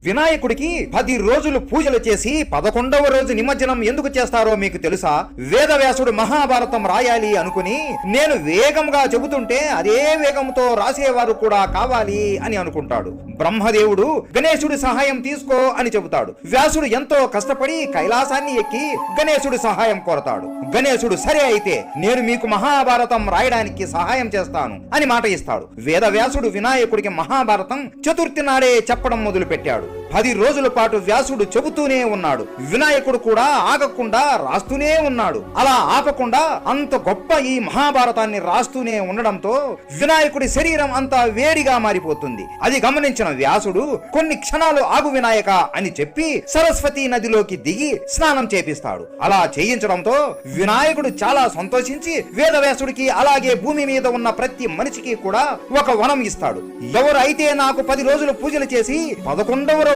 వినాయకుడికి 10 రోజులు పూజలు చేసి 11వ రోజు నిమజ్జనం ఎందుకు చేస్తారో మీకు తెలుసా? వేదవ్యాసుడు మహాభారతం రాయాలి అనుకుని నేను వేగంగా చెబుతుంటే అదే వేగంతో రాసేవారు కూడా కావాలి అని అనుకుంటాడు. బ్రహ్మదేవుడు గణేశుడి సహాయం తీసుకో అని చెబుతాడు. వ్యాసుడు ఎంతో కష్టపడి కైలాసాన్ని ఎక్కి గణేశుడి సహాయం కోరతాడు. గణేశుడు సరే అయితే నేను మీకు మహాభారతం రాయడానికి సహాయం చేస్తాను అని మాట ఇస్తాడు. వేదవ్యాసుడు వినాయకుడికి మహాభారతం చతుర్థి నాడే చెప్పడం మొదలు పెట్టాడు. 10 రోజుల పాటు వ్యాసుడు చెబుతూనే ఉన్నాడు. వినాయకుడు కూడా ఆగకుండా రాస్తూనే ఉన్నాడు. అలా ఆపకుండా అంత గొప్ప ఈ మహాభారతాన్ని రాస్తూనే ఉండడంతో వినాయకుడి శరీరం అంతా వేడిగా మారిపోతుంది. అది గమనించిన వ్యాసుడు కొన్ని క్షణాలు ఆగు వినాయక అని చెప్పి సరస్వతి నదిలోకి దిగి స్నానం చేపిస్తాడు. అలా చేయించడంతో వినాయకుడు చాలా సంతోషించి వేదవ్యాసుడికి అలాగే భూమి మీద ఉన్న ప్రతి మనిషికి కూడా ఒక వనం ఇస్తాడు. ఎవరైతే నాకు 10 రోజులు పూజలు చేసి 11వ